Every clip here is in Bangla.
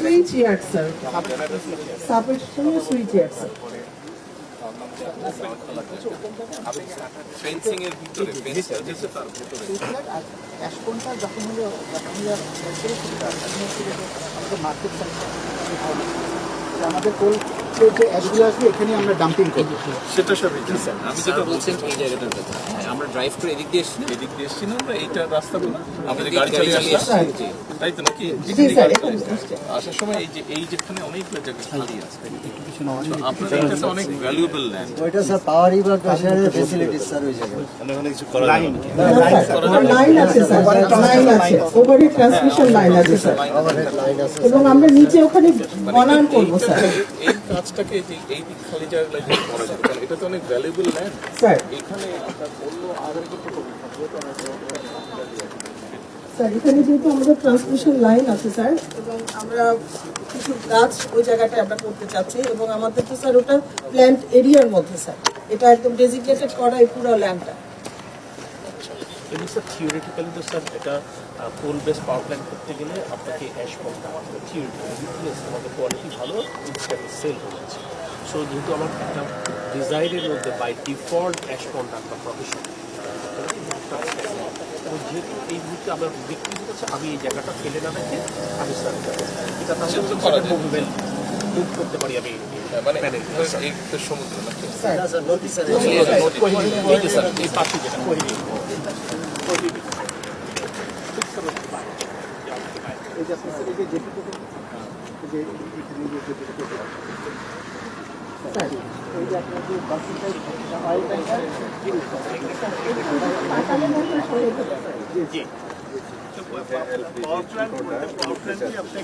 সুইচ ইয়ার্ড স্যার, সাবস্টেশনের সুইচ ইয়ার্ড স্যার। ফেন্সিং এর ভিতরে তার ভিতরে অ্যাশপনটা যখন হলো আমাদের মার্কেট আমাদের কোল যে অ্যাশগুলো আসবে এখানে আমরা ডাম্পিং করি, সেটা সবই স্যার। আমি যেটা বলছেন এই জায়গাটার কথা, আমরা ড্রাইভ করে এদিক দিয়ে এসছি না আমরা এইটা রাস্তাগুলো আমাদের গাড়ি চালিয়ে চালিয়ে আসছি। আসছি, তাই তো নাকি? জি স্যার, আসার সময় এই যেখানে অনেকগুলো জায়গা খালি আছে, আপনাদের কাছে অনেক ভ্যালুয়েবল ল্যান্ড। ওইটা স্যার পাওয়ার রিভার প্রেসারের ফ্যাসিলিটিস স্যার ওই জায়গায় লাইন আছে স্যার, লাইন আছে, ওভারহেড ট্রান্সমিশন লাইন আছে স্যার, লাইন আছে এবং আমরা নিচে ওখানে বনায়ন করবো স্যার। এই কাজটাকে যে এই দিক খালি জায়গাগুলো যে করা যাবে, কারণ এটা তো অনেক ভ্যালুয়েবল ল্যান্ড। স্যার এখানে আপনার অন্য আদার স্যার এখানে যেহেতু আমাদের ট্রান্সমিশন লাইন আছে স্যার, এবং আমরা কিছু গাছ ওই জায়গাটায় আমরা করতে চাচ্ছি, এবং আমাদের তো স্যার ওটা প্ল্যান্ট এরিয়ার মধ্যে স্যার, এটা একদম ডেজিগনেটেড করা এই পুরো ল্যান্ডটা। এমনি স্যার থিওরিটিক্যালি তো স্যার এটা কোল বেস পাওয়ার প্ল্যান্ট করতে গেলে আপনাকে অ্যাশ পম্পটা থিওরিটিক্যালি আমাদের কোয়ালিটি ভালো ইনস্ট্যান্ট সেল হয়েছে। সো যেহেতু আমার একটা ডিজাইনের মধ্যে বাই ডিফল্ট অ্যাশ পম্পটা একটা প্রফেশন, তো যেহেতু এই মুহূর্তে আমার বিক্রি হচ্ছে, আমি এই জায়গাটা ফেলে না রেখে আমি স্যার এটা তাহলে মুভমেন্ট মুভ করতে পারি আমি মানে এই তো সমুদ্র নাকি? স্যার নদী স্যার এই যে স্যার এই পাশে যেটা কোহিনী এই যে আপনার এই যে যেটুকু যে এখানে যে যেটুকু স্যার এই যে আপনার যে বাসিটাই অয়েল ট্যাঙ্কার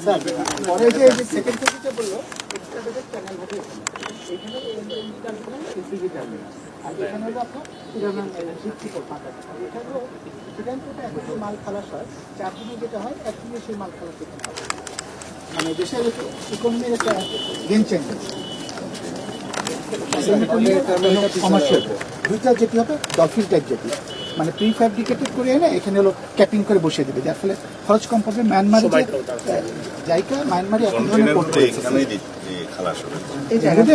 স্যার পরে যে সেকেন্ড ফেজে বললো এক্সট্রাডেটেড চ্যানেল হবে এখানে এলপিজি টার্মিনাল, আর এখানে হলো আপনার ভিত্তিকর ফাঁকা, এখানে সেখান থেকে এখন যে মাল খালাস হয় 4 দিনে যেটা হয় 1 দিনে সেই মাল খালাস করতে হবে, মানে দেশের ইকোনমির একটা গেম চেঞ্জার। কমার্শিয়াল দুইটা যেটি হবে ডলফিন টাইপ যেটি, মানে প্রি ফ্যাব্রিকেটেড করে এনে এখানে হলো ক্যাপিং করে বসিয়ে দেবে, যার ফলে খরচ কম পড়বে। মায়ানমারে জাইকা মায়ানমারে এক ধরনের পোর্ট করেছে এই জায়গাতে,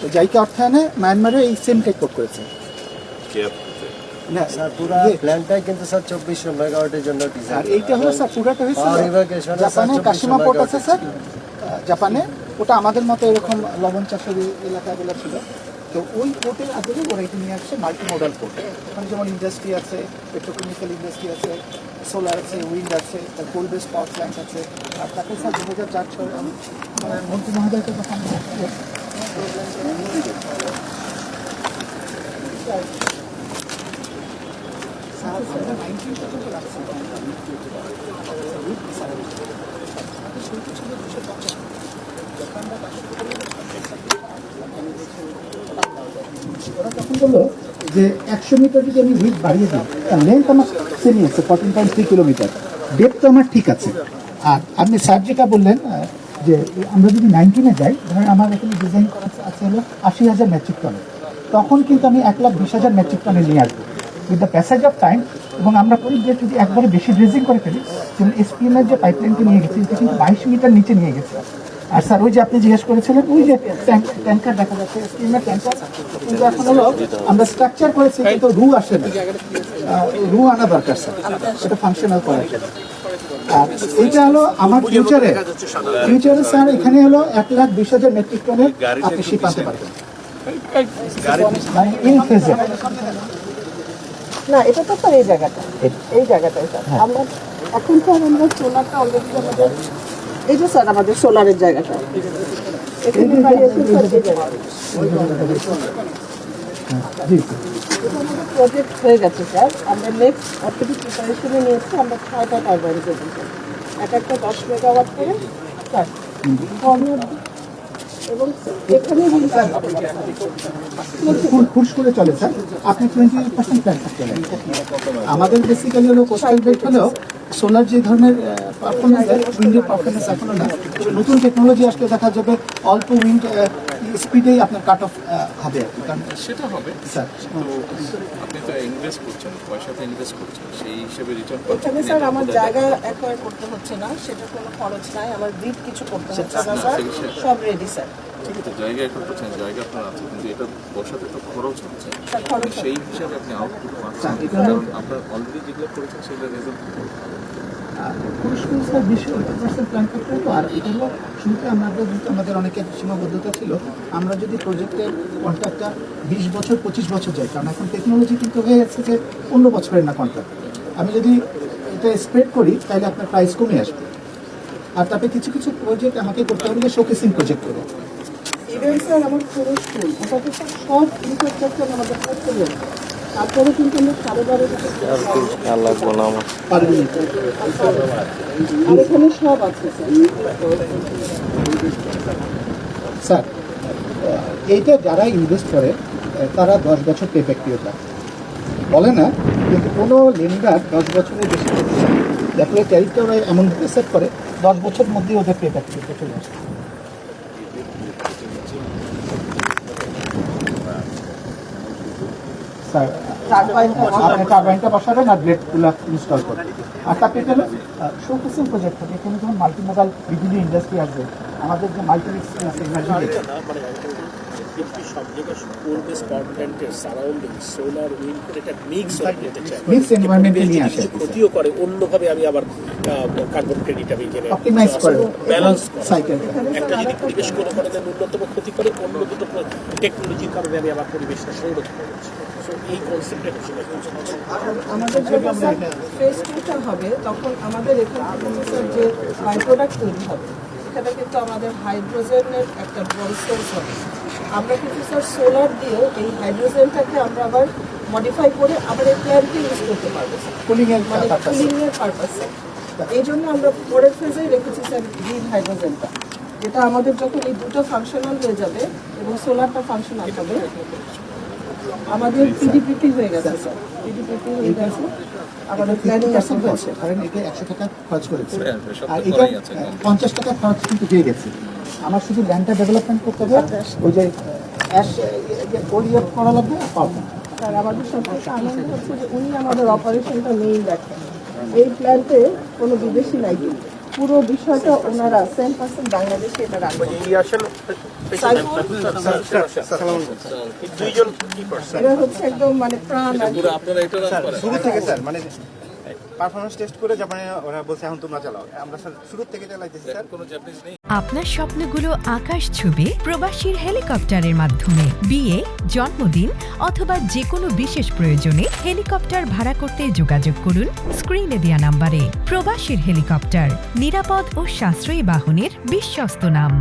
তো জাইকা অর্থায়নে মায়ানমারে এই সেম টাইপ পোর্ট করেছে। না স্যার পুরো প্ল্যানটাই কিন্তু স্যার 2400 মেগাওয়াটের জন্য ডিজাইন। আর এইটা হলো স্যার পুরাটা হয়েছে পাওয়ার ইভাকুয়েশন জাপানের কাশিমা পোর্ট আছে স্যার, জাপানে ওটা আমাদের মতো এরকম লবণ চাষের এলাকাগুলো ছিল, তো ওই পোর্টের আদলে ওরা এটা নিয়ে আসছে মাল্টি মডাল পোর্ট। ওখানে যেমন ইন্ডাস্ট্রি আছে, পেট্রোকেমিক্যাল ইন্ডাস্ট্রি আছে, সোলার আছে, উইন্ড আছে, তার কোল বেস পাওয়ার প্ল্যান্ট আছে। আর তাকে স্যার 2004 মানে মন্ত্রী মহোদয়কে যখন ওরা তখন বললো যে 100 মিটার যদি আমি উইথ বাড়িয়ে দিই, তার লেন্থ আমার সেমি আছে 14.3 কিলোমিটার, ডেপথ তো আমার ঠিক আছে। আর আপনি স্যার যেটা বললেন যে আমরা যদি 19-এ যাই, ধরেন আমার এখানে ডিজাইন করা আছে হলো 80,000 মেট্রিক টনে, তখন কিন্তু আমি 1,20,000 মেট্রিক টনে নিয়ে আসবো with the passage of time. এবং আমরা করি যে যদি একবারে বেশি ড্রেজিং করে ফেলি, যেমন SPM এর যে পাইপলাইনকে নিয়ে গেছি এটা কিন্তু 22 মিটার নিচে নিয়ে গেছে। আর স্যার ওই যে আপনি জিজ্ঞেস করেছিলেন ওই যে ট্যাঙ্কার দেখা যাচ্ছে SPM এর ট্যাঙ্কার, কিন্তু এখন হলো আমরা স্ট্রাকচার করেছি কিন্তু রু আসে না, রু আনা দরকার স্যার, এটা ফাংশনাল করার জন্য। আর এইটা হলো আমার ফিউচারে স্যার এখানে হলো 1,20,000 মেট্রিক টনের আপনি শিপ আনতে পারবেন ইন ফেজে। না এটা তো স্যার এই জায়গাটাই স্যার আমরা এখন তো আমরা সোলারটা অলরেডি আমাদের এই যে স্যার আমাদের সোলারের জায়গাটা এখানে বাড়িয়েছে স্যার এই জায়গাটা জি প্রজেক্ট হয়ে গেছে স্যার। আমরা নেক্সট অর্থনৈতিক প্রিপারেশনে নিয়েছি, আমরা 6টা টারবাইন করবো স্যার, একটা 10 মেগাওয়াট করে স্যার, এবং এখানে খুশ করে চলে স্যার। আপনি 20% প্ল্যান থাকতে আমাদের বেসিক্যালি হলো কোস্টাল বেল্ট হলেও সোলার যে ধরনের পারফরমেন্স, উইন্ডের পারফরমেন্স এখনো না, নতুন টেকনোলজি আসলে দেখা যাবে অল্প উইন্ড স্পিডেই আপনার কাট অফ হবে আর কি। কারণ সেটা হবে, স্যার তো আপনি তো ইনভেস্ট করছেন, পয়সাতে ইনভেস্ট করছেন, সেই হিসেবে রিটার্ন এখানে স্যার আমার জায়গা অ্যাকোয়ার করতে হচ্ছে না, সেটা কোনো খরচ নাই, আমার গ্রিড কিছু করতে হচ্ছে না স্যার, সব রেডি স্যার। ঠিক আছে, জায়গা এখন করছেন, জায়গা আপনার আছে, কিন্তু এটা বসাতে তো খরচ হচ্ছে, স্যার খরচ সেই হিসাবে আপনি আউটপুট পাচ্ছেন, কারণ আপনার অলরেডি যেগুলো করেছেন সেটা রেজাল্ট পুরস্কার স্যার 20% প্ল্যান করতে হতো। আর এটা হলো শুরুতে আমাদের অনেকের সীমাবদ্ধতা ছিল, আমরা যদি প্রজেক্টের কন্ট্রাক্টটা 20 বছর 25 বছর যায়, কারণ এখন টেকনোলজি কিন্তু হয়ে যাচ্ছে যে 15 বছরের না কন্ট্রাক্ট, আমি যদি এটা স্প্রেড করি তাহলে আপনার প্রাইস কমে আসবে। আর তারপরে কিছু কিছু প্রজেক্ট আমাকে করতে হবে শোকেসিং প্রজেক্ট করে। ইভেন স্যার আমার পুরো স্কুল ওটাতে স্যার সব ইনফ্রাস্ট্রাকচার আমাদের করতে হবে, তারপরে কিন্তু আমরা 12.5 পারবেন না। আর এখানে সব আছে স্যার। স্যার এইটা যারা ইনভেস্ট করে তারা 10 বছর পেব্যাক পিরিয়ড রাখে বলে না, কিন্তু কোনো লেন্ডার 10 বছরের বেশি করতে চায়, দেখলে ট্যারিফটা ওরা এমনভাবে সেট করে 10 বছর মধ্যে ওদের পেব্যাক পিরিয়ডটা চলে আসে। স্যার আপনি টারবাইনটা বসাবেন আর ব্লেডগুলো ইনস্টল করবেন। আর তারপরে এটা হলো শোকেসিং প্রজেক্ট হবে, এখানে যখন মাল্টিমোডাল বিভিন্ন ইন্ডাস্ট্রি আসবে, আমাদের যে মাল্টিমিক্স সব জায়গায় কোল বেস পাওয়ার প্ল্যান্টের সারাউন্ডিং সোলার উইন্ড করে এটা মিক্স মিক্স এনভায়রনমেন্টে নিয়ে আসে, ক্ষতিও করে, অন্যভাবে আমি আবার কার্বন ক্রেডিট আমি জেনে অপটিমাইজ করে ব্যালেন্স সাইকেলটা। একটা যদি পরিবেশ কোনো কারণে ন্যূনতম ক্ষতি করে, অন্য দুটো টেকনোলজির কারণে আমি আবার পরিবেশটা সংরক্ষণ করছি। সো এই কনসেপ্টে আমাদের যখন স্যার ফেজ 2টা হবে তখন আমাদের এখান থেকে স্যার যে বাই প্রোডাক্ট তৈরি হবে, এখানে কিন্তু আমাদের হাইড্রোজেনের একটা বড় সোর্স হবে। আমরা কিন্তু স্যার সোলার দিয়েও এই হাইড্রোজেনটাকে আমরা আবার মডিফাই করে আবার এই প্ল্যান্টে ইউজ করতে পারবো স্যার, কুলিং এর মানে কুলিংয়ের পারপাসে। এই জন্য আমরা পরের ফেজেই রেখেছি স্যার গ্রিন হাইড্রোজেনটা, যেটা আমাদের যখন এই দুটো ফাংশনাল হয়ে যাবে এবং সোলারটা ফাংশনাল হবে, আমাদের পিডিপিপি হয়ে গেছে স্যার, পিডিপিপি হয়ে গেছে, আমাদের প্ল্যানিং অ্যাসেট হয়েছে। কারণ এটা 100 টাকা খরচ করেছে করে আসবে, সব তো আর এটা করাই আছে। 50 টাকা খরচ কিন্তু হয়ে গেছে। আমার শুধু ল্যান্ডটা ডেভেলপমেন্ট করতে হবে, ওই যে অ্যাশ ওলিয়ার করা লাগবে আর পাবো। স্যার আমাদের সবথেকে আনন্দ হচ্ছে যে উনি আমাদের অপারেশনটা মেইন দেখেন, এই প্ল্যান্টে কোনো বিদেশি নাই, পুরো বিষয়টা ওনারা 10% বাংলাদেশে এটা রাখবেন। দুইজন কি করছে এরা হচ্ছে একদম মানে প্রাণ আর কি। পুরো আপনারা এটা রান করেন। শুরু থেকে স্যার মানে পারফরমেন্স টেস্ট করে জাপানে ওরা বলছে এখন তোমরা চালাও, আমরা স্যার শুরু থেকে চালাইতেছি স্যার। কোনো জাপানিজ নেই। আপনার স্বপ্নগুলো আকাশ ছুবে প্রবাসীর হেলিকপ্টারের মাধ্যমে। বিয়ে, জন্মদিন অথবা যে কোনো বিশেষ প্রয়োজনে হেলিকপ্টার ভাড়া করতে যোগাযোগ করুন স্ক্রিনে দেয়া নাম্বারে। প্রবাসীর হেলিকপ্টার, নিরাপদ ও সাশ্রয়ী বাহনের বিশ্বস্ত নাম।